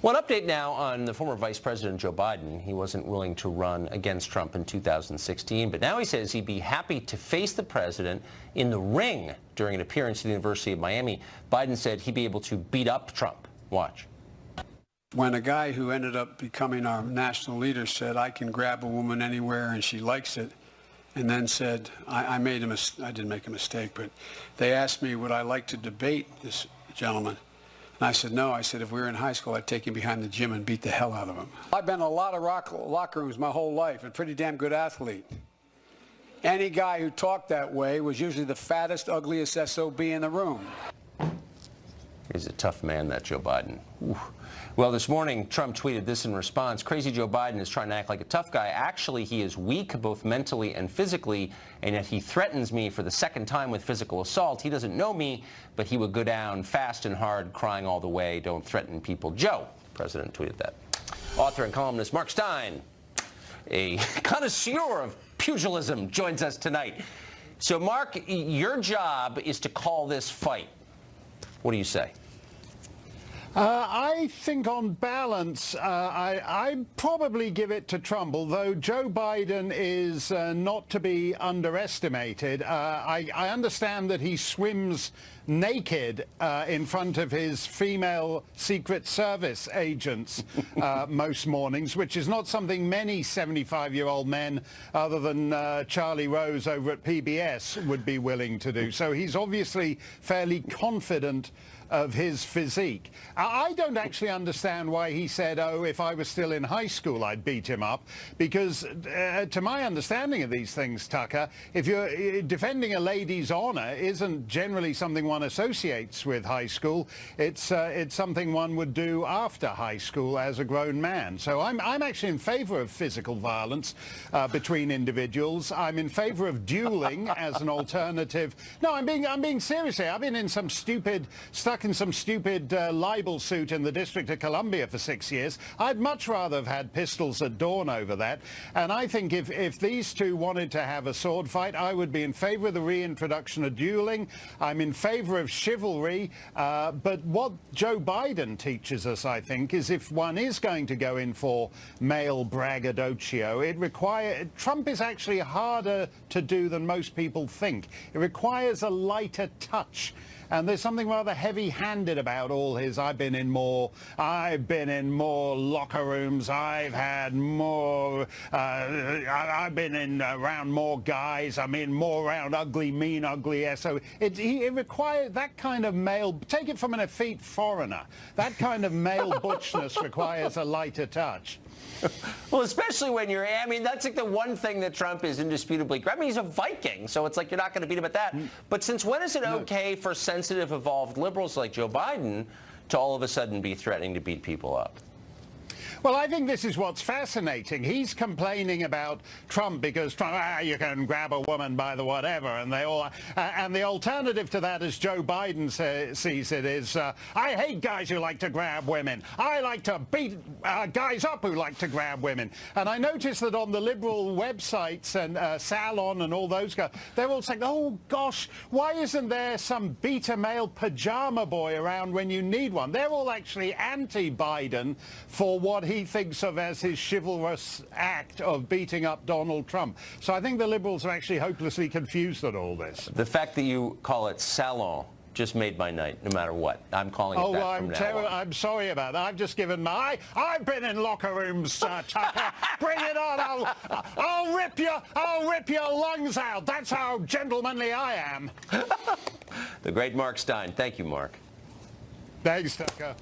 One update now on the former Vice President Joe Biden. He wasn't willing to run against Trump in 2016, but now he says he'd be happy to face the president in the ring during an appearance at the University of Miami. Biden said he'd be able to beat up Trump. Watch. When a guy who ended up becoming our national leader said, I can grab a woman anywhere and she likes it, and then said, I didn't make a mistake, but they asked me, would I like to debate this gentleman? And I said, no. I said, if we were in high school, I'd take him behind the gym and beat the hell out of him. I've been in a lot of locker rooms my whole life, and a pretty damn good athlete. Any guy who talked that way was usually the fattest, ugliest SOB in the room. He's a tough man, that Joe Biden. Ooh. Well, this morning, Trump tweeted this in response. Crazy Joe Biden is trying to act like a tough guy. Actually, he is weak, both mentally and physically, and yet he threatens me for the second time with physical assault. He doesn't know me, but he would go down fast and hard, crying all the way. Don't threaten people. Joe, the president tweeted that. Author and columnist Mark Steyn, a connoisseur of pugilism, joins us tonight. So, Mark, your job is to call this fight. What do you say? I think on balance, I'd probably give it to Trump, although Joe Biden is not to be underestimated. I understand that he swims naked in front of his female Secret Service agents most mornings, which is not something many 75-year-old men, other than Charlie Rose over at PBS, would be willing to do. So he's obviously fairly confident of his physique. I don't actually understand why he said, oh, if I was still in high school, I'd beat him up, because to my understanding of these things, Tucker, if you're defending a lady's honor isn't generally something one associates with high school. It's something one would do after high school as a grown man. So I'm actually in favor of physical violence between individuals. I'm in favor of dueling as an alternative. No, I'm being serious here. I've been in some stuck in some stupid libel suit in the District of Columbia for 6 years. I'd much rather have had pistols at dawn over that. And I think if these two wanted to have a sword fight, I would be in favor of the reintroduction of dueling. I'm in favor of chivalry. But what Joe Biden teaches us, I think, is if one is going to go in for male braggadocio, Trump is actually harder to do than most people think. It requires a lighter touch. And there's something rather heavy-handed about all his, I've been in more locker rooms, I've been around more guys, I'm in more around ugly, mean, ugly SO. It requires that kind of male, take it from an effete foreigner, that kind of male butchness requires a lighter touch. Well, especially when you're, I mean, that's like the one thing that Trump is indisputably great. I mean, he's a Viking, so it's like you're not going to beat him at that. But since when is it okay for sensitive, evolved liberals like Joe Biden to all of a sudden be threatening to beat people up? Well, I think this is what's fascinating. He's complaining about Trump because Trump, you can grab a woman by the whatever, and they all. And the alternative to that, as Joe Biden sees it, is I hate guys who like to grab women. I like to beat guys up who like to grab women. And I noticed that on the liberal websites and Salon and all those guys, they're all saying, oh gosh, why isn't there some beta male pajama boy around when you need one? They're all actually anti-Biden for what he thinks of as his chivalrous act of beating up Donald Trump. So I think the liberals are actually hopelessly confused at all this. The fact that you call it Salon just made my night, no matter what. I'm calling it that from now on. I'm sorry about that. I've just given my... I've been in locker rooms, Tucker. Bring it on. I'll rip your lungs out. That's how gentlemanly I am. The great Mark Steyn. Thank you, Mark. Thanks, Tucker.